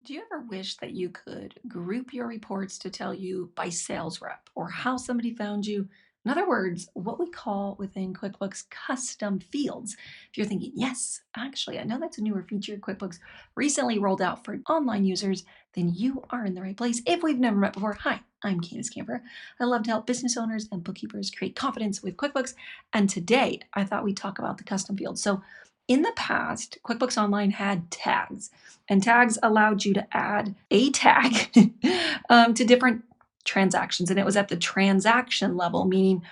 Do you ever wish that you could group your reports to tell you by sales rep or how somebody found you? In other words, what we call within QuickBooks custom fields. If you're thinking, yes, actually, I know that's a newer feature QuickBooks recently rolled out for online users, then you are in the right place. If we've never met before, hi, I'm Candus Kampfer. I love to help business owners and bookkeepers create confidence with QuickBooks. And today I thought we'd talk about the custom fields. So in the past, QuickBooks Online had tags, and tags allowed you to add a tag to different transactions. And it was at the transaction level, meaning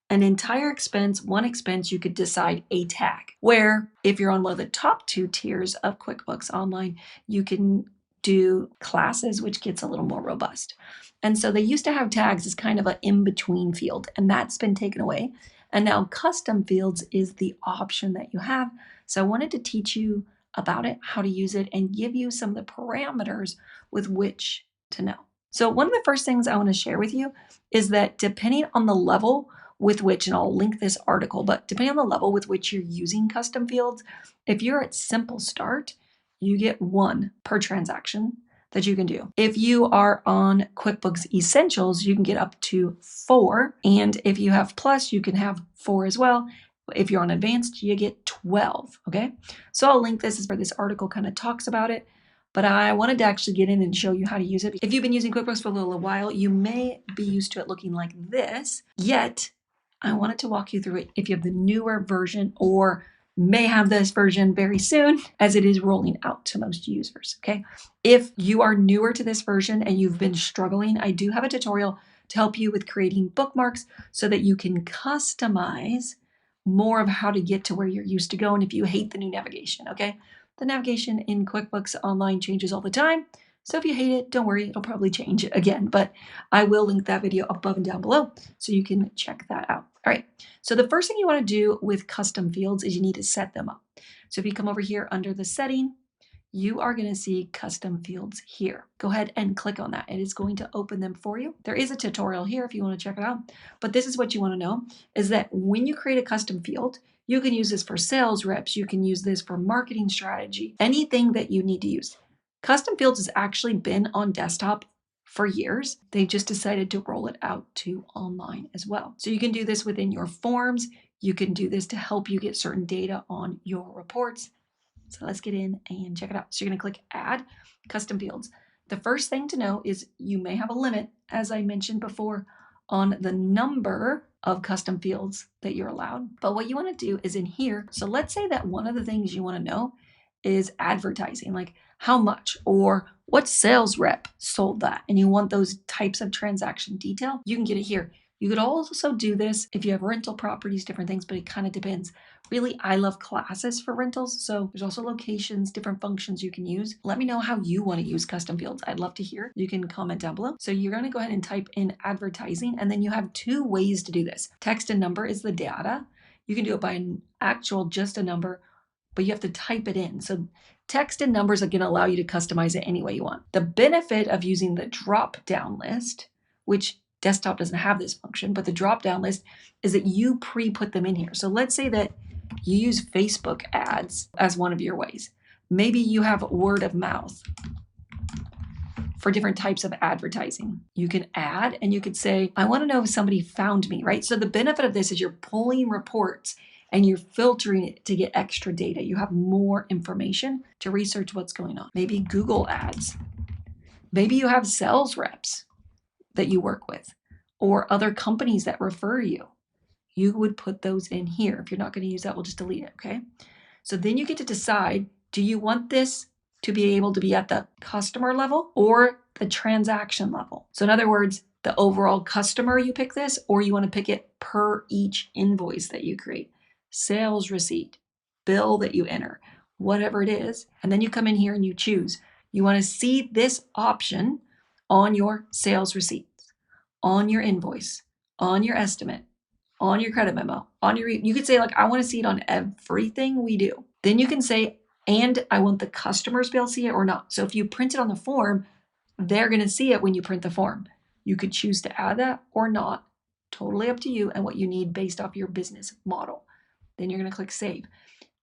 an entire expense, one expense, you could decide a tag. Where if you're on one of the top two tiers of QuickBooks Online, you can do classes, which gets a little more robust. And so they used to have tags as kind of an in-between field, and that's been taken away. And now custom fields is the option that you have. So I wanted to teach you about it, how to use it, and give you some of the parameters with which to know. So one of the first things I want to share with you is that depending on the level with which, and I'll link this article, but depending on the level with which you're using custom fields, if you're at simple start, you get one per transaction that you can do. If you are on QuickBooks Essentials, you can get up to 4. And if you have Plus, you can have 4 as well. If you're on Advanced, you get 12, okay? So I'll link this as where this article kind of talks about it. But I wanted to actually get in and show you how to use it. If you've been using QuickBooks for a little while, you may be used to it looking like this. Yet, I wanted to walk you through it if you have the newer version or may have this version very soon as it is rolling out to most users, okay? If you are newer to this version and you've been struggling, I do have a tutorial to help you with creating bookmarks so that you can customize more of how to get to where you're used to going if you hate the new navigation, okay? The navigation in QuickBooks Online changes all the time. So if you hate it, don't worry, it'll probably change again, but I will link that video above and down below so you can check that out. All right, so the first thing you want to do with custom fields is you need to set them up. So if you come over here under the setting, you are going to see custom fields here. Go ahead and click on that. It is going to open them for you. There is a tutorial here if you want to check it out, but this is what you want to know is that when you create a custom field, you can use this for sales reps, you can use this for marketing strategy, anything that you need to use. Custom fields has actually been on desktop for years. They just decided to roll it out to online as well. So you can do this within your forms. You can do this to help you get certain data on your reports. So let's get in and check it out. So you're going to click Add Custom Fields. The first thing to know is you may have a limit, as I mentioned before, on the number of custom fields that you're allowed. But what you want to do is in here, so let's say that one of the things you want to know is advertising, like how much or what sales rep sold that, and you want those types of transaction detail, you can get it here. You could also do this if you have rental properties, different things, but it kind of depends. Really, I love classes for rentals, so there's also locations, different functions you can use. Let me know how you want to use custom fields. I'd love to hear. You can comment down below. So you're going to go ahead and type in advertising, and then you have 2 ways to do this. Text and number is the data. You can do it by an actual, just a number, but you have to type it in. So text and numbers are going to allow you to customize it any way you want. The benefit of using the drop-down list, which desktop doesn't have this function, but the drop-down list is that you pre-put them in here. So let's say that you use Facebook ads as one of your ways. Maybe you have word of mouth for different types of advertising. You can add and you could say, I want to know if somebody found me, right? So the benefit of this is you're pulling reports and you're filtering it to get extra data. You have more information to research what's going on. Maybe Google ads. Maybe you have sales reps that you work with or other companies that refer you. You would put those in here. If you're not going to use that, we'll just delete it, okay? So then you get to decide, do you want this to be able to be at the customer level or the transaction level? So in other words, the overall customer, you pick this, or you want to pick it per each invoice that you create, sales receipt, bill that you enter, whatever it is. And then you come in here and you choose. You want to see this option on your sales receipts, on your invoice, on your estimate, on your credit memo, on your, you could say like, I want to see it on everything we do. Then you can say, and I want the customers to be able to see it or not. So if you print it on the form, they're going to see it when you print the form. You could choose to add that or not. Totally up to you and what you need based off your business model. Then you're going to click Save.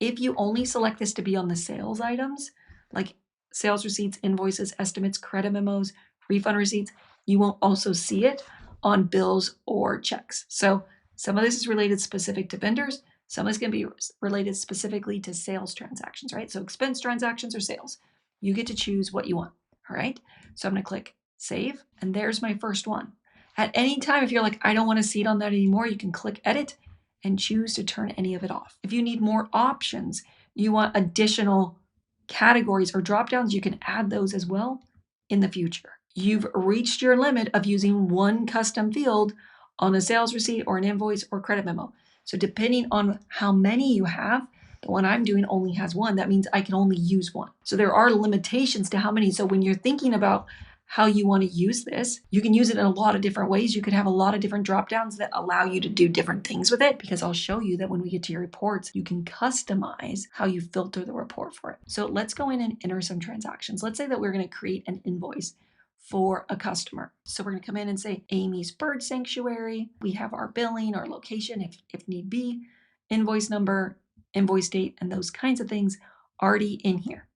If you only select this to be on the sales items, like sales receipts, invoices, estimates, credit memos, refund receipts. You won't also see it on bills or checks. So some of this is related specific to vendors. Some of this can be related specifically to sales transactions, right? So expense transactions or sales. You get to choose what you want, all right? So I'm gonna click save, and there's my first one. At any time, if you're like, I don't wanna see it on that anymore, you can click edit and choose to turn any of it off. If you need more options, you want additional categories or drop downs, you can add those as well in the future. You've reached your limit of using one custom field on a sales receipt or an invoice or credit memo. So depending on how many you have, the one I'm doing only has one. That means I can only use one. So there are limitations to how many. So when you're thinking about how you want to use this, you can use it in a lot of different ways. You could have a lot of different drop downs that allow you to do different things with it, because I'll show you that when we get to your reports, you can customize how you filter the report for it. So let's go in and enter some transactions. Let's say that we're going to create an invoice for a customer. So we're going to come in and say Amy's Bird Sanctuary. We have our billing, our location, if need be, invoice number, invoice date, and those kinds of things already in here.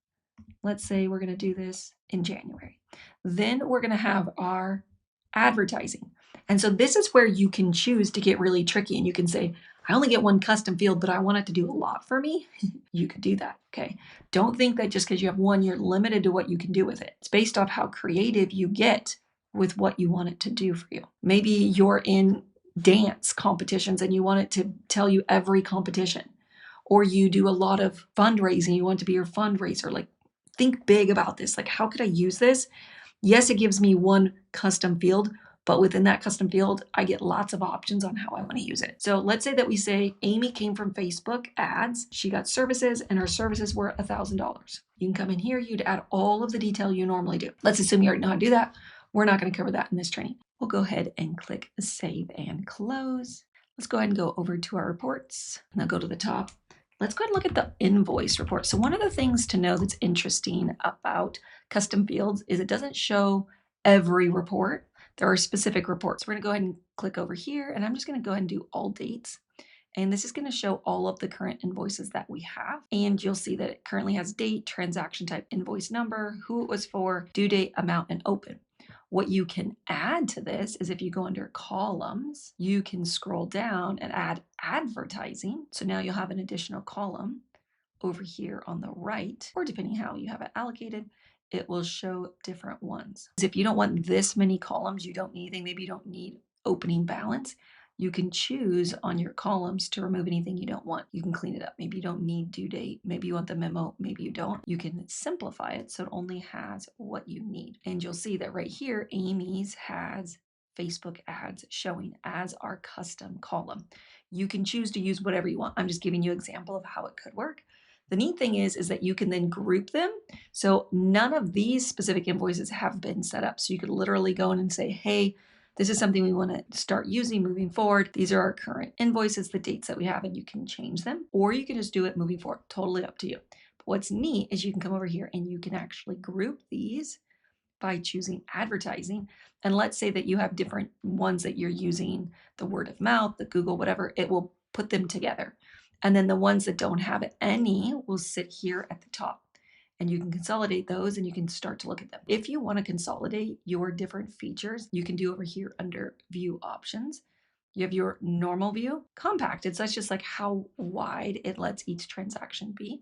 Let's say we're going to do this in January. Then we're going to have our advertising. And so this is where you can choose to get really tricky, and you can say, I only get one custom field, but I want it to do a lot for me. You could do that, okay? Don't think that just because you have one, you're limited to what you can do with it. It's based off how creative you get with what you want it to do for you. Maybe you're in dance competitions and you want it to tell you every competition. Or you do a lot of fundraising, you want it to be your fundraiser. Like, think big about this. Like, how could I use this? Yes, it gives me one custom field, but within that custom field, I get lots of options on how I want to use it. So let's say that we say Amy came from Facebook ads. She got services and her services were $1,000. You can come in here, you'd add all of the detail you normally do. Let's assume you already know how to do that. We're not going to cover that in this training. We'll go ahead and click save and close. Let's go ahead and go over to our reports. Now go to the top. Let's go ahead and look at the invoice report. So one of the things to know that's interesting about custom fields is it doesn't show every report. There are specific reports. We're going to go ahead and click over here, and I'm just going to go ahead and do all dates. And this is going to show all of the current invoices that we have. And you'll see that it currently has date, transaction type, invoice number, who it was for, due date, amount, and open. What you can add to this is if you go under columns, you can scroll down and add advertising. So now you'll have an additional column over here on the right, or depending how you have it allocated, it will show different ones. If you don't want this many columns, you don't need anything, maybe you don't need opening balance, you can choose on your columns to remove anything you don't want. You can clean it up. Maybe you don't need due date. Maybe you want the memo. Maybe you don't. You can simplify it so it only has what you need. And you'll see that right here, Amy's has Facebook ads showing as our custom column. You can choose to use whatever you want. I'm just giving you an example of how it could work. The neat thing is that you can then group them. So none of these specific invoices have been set up. So you could literally go in and say, hey, this is something we want to start using moving forward. These are our current invoices, the dates that we have, and you can change them, or you can just do it moving forward. Totally up to you. But what's neat is you can come over here and you can actually group these by choosing advertising. And let's say that you have different ones that you're using, the word of mouth, the Google, whatever, it will put them together. And then the ones that don't have any will sit here at the top. And you can consolidate those and you can start to look at them. If you want to consolidate your different features, you can do over here under view options. You have your normal view, compacted. So that's just like how wide it lets each transaction be.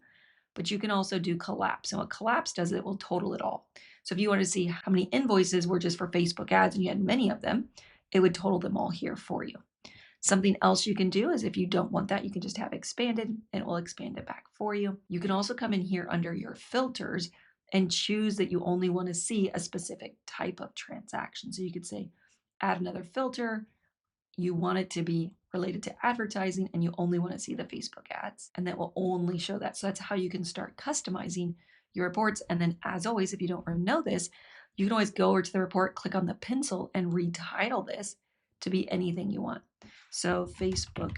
But you can also do collapse. And what collapse does, it will total it all. So if you want to see how many invoices were just for Facebook ads and you had many of them, it would total them all here for you. Something else you can do is if you don't want that, you can just have expanded and it will expand it back for you. You can also come in here under your filters and choose that you only want to see a specific type of transaction. So you could say, add another filter. You want it to be related to advertising and you only want to see the Facebook ads, and that will only show that. So that's how you can start customizing your reports. And then as always, if you don't know this, you can always go over to the report, click on the pencil and retitle this to be anything you want. So Facebook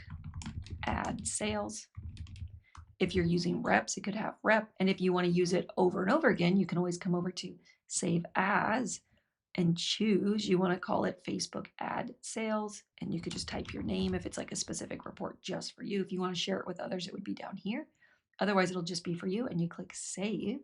ad sales. If you're using reps, it could have rep. And if you want to use it over and over again, you can always come over to save as and choose, you want to call it Facebook ad sales. And you could just type your name if it's like a specific report just for you. If you want to share it with others, it would be down here. Otherwise, it'll just be for you. And you click save.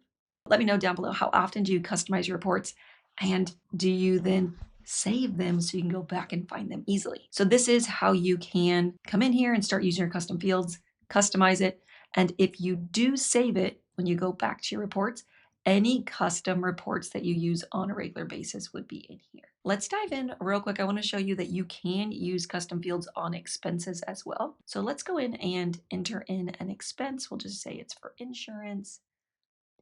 Let me know down below, how often do you customize your reports, and do you then save them so you can go back and find them easily? So this is how you can come in here and start using your custom fields, customize it. And if you do save it, when you go back to your reports, any custom reports that you use on a regular basis would be in here. Let's dive in real quick. I want to show you that you can use custom fields on expenses as well. So let's go in and enter in an expense. We'll just say it's for insurance.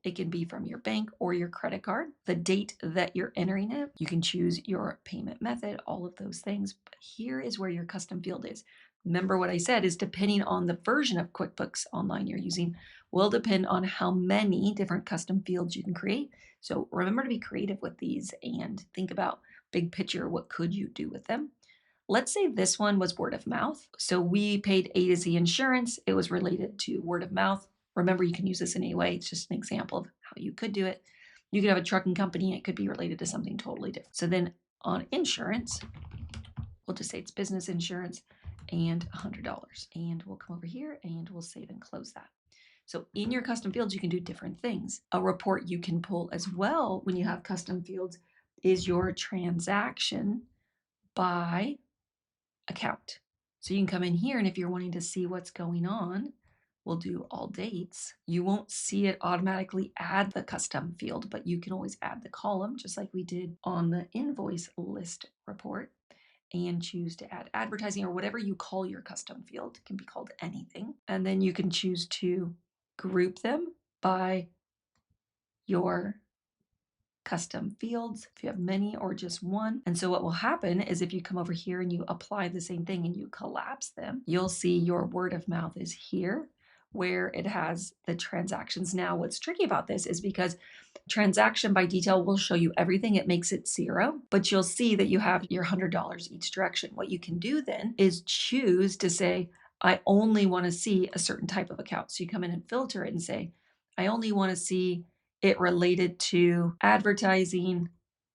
It can be from your bank or your credit card. The date that you're entering it, you can choose your payment method, all of those things. But here is where your custom field is. Remember what I said is depending on the version of QuickBooks Online you're using will depend on how many different custom fields you can create. So remember to be creative with these and think about big picture, what could you do with them? Let's say this one was word of mouth. So we paid A to Z insurance. It was related to word of mouth. Remember, you can use this in any way. It's just an example of how you could do it. You could have a trucking company. It could be related to something totally different. So then on insurance, we'll just say it's business insurance and $100. And we'll come over here and we'll save and close that. So in your custom fields, you can do different things. A report you can pull as well when you have custom fields is your transaction by account. So you can come in here, and if you're wanting to see what's going on, we'll do all dates. You won't see it automatically add the custom field, but you can always add the column just like we did on the invoice list report, and choose to add advertising or whatever you call your custom field. It can be called anything. And then you can choose to group them by your custom fields, if you have many or just one. And so what will happen is if you come over here and you apply the same thing and you collapse them, you'll see your word of mouth is here where it has the transactions. Now, what's tricky about this is because transaction by detail will show you everything. It makes it 0, but you'll see that you have your $100 each direction. What you can do then is choose to say, I only want to see a certain type of account. So you come in and filter it and say, I only want to see it related to advertising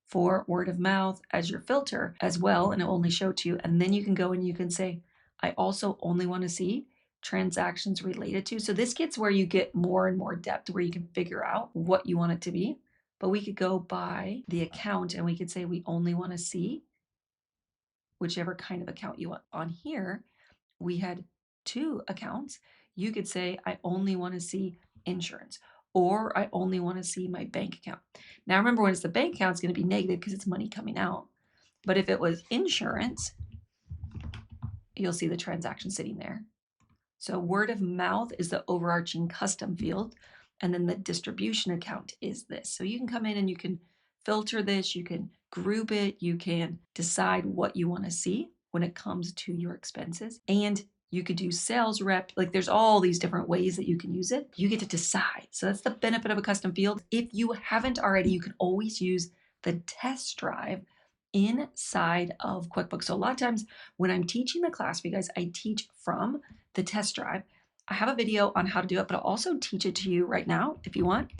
for word of mouth as your filter as well, and it will only show to you. And then you can go and you can say, I also only want to see transactions related to. So this gets where you get more and more depth where you can figure out what you want it to be. But we could go by the account and we could say we only want to see whichever kind of account you want. On here, we had 2 accounts. You could say, I only want to see insurance, or I only want to see my bank account. Now remember, when it's the bank account, it's going to be negative because it's money coming out. But if it was insurance, you'll see the transaction sitting there. So word of mouth is the overarching custom field, and then the distribution account is this. So you can come in and you can filter this, you can group it, you can decide what you want to see when it comes to your expenses. And you could do sales rep. Like there's all these different ways that you can use it. You get to decide. So that's the benefit of a custom field. If you haven't already, you can always use the test drive inside of QuickBooks. So a lot of times when I'm teaching the class for you guys, I teach from the test drive. I have a video on how to do it, but I'll also teach it to you right now if you want.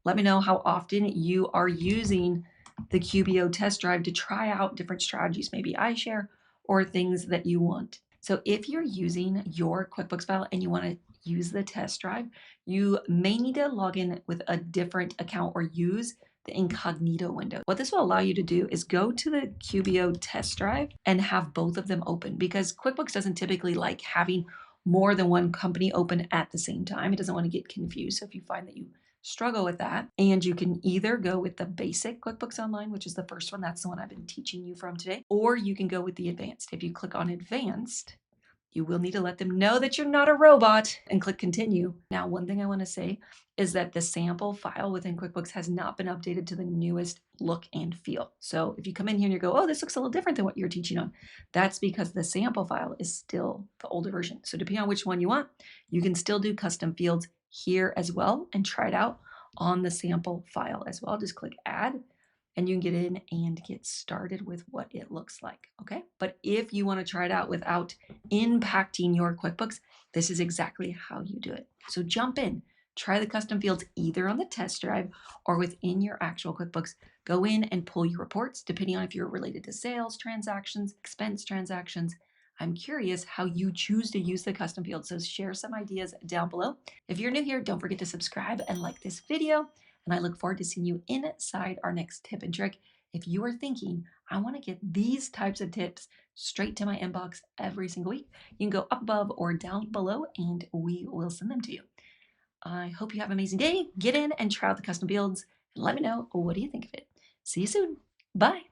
Let me know how often you are using the QBO test drive to try out different strategies, maybe iShare or things that you want. So if you're using your QuickBooks file and you want to use the test drive, you may need to log in with a different account or use the incognito window. What this will allow you to do is go to the QBO test drive and have both of them open, because QuickBooks doesn't typically like having more than one company open at the same time. It doesn't want to get confused. So if you find that you struggle with that, and you can either go with the basic QuickBooks Online, which is the first one, that's the one I've been teaching you from today, or you can go with the advanced. If you click on advanced, you will need to let them know that you're not a robot and click continue. Now, one thing I want to say is that the sample file within QuickBooks has not been updated to the newest look and feel. So if you come in here and you go, oh, this looks a little different than what you're teaching on, that's because the sample file is still the older version. So depending on which one you want, you can still do custom fields here as well and try it out on the sample file as well. Just click add, and you can get in and get started with what it looks like, okay? But if you want to try it out without impacting your QuickBooks, this is exactly how you do it. So jump in, try the custom fields either on the test drive or within your actual QuickBooks. Go in and pull your reports, depending on if you're related to sales transactions, expense transactions. I'm curious how you choose to use the custom fields, so share some ideas down below. If you're new here, don't forget to subscribe and like this video. And I look forward to seeing you inside our next tip and trick. If you are thinking, I want to get these types of tips straight to my inbox every single week, you can go up above or down below and we will send them to you. I hope you have an amazing day. Get in and try out the custom fields and let me know what do you think of it. See you soon. Bye.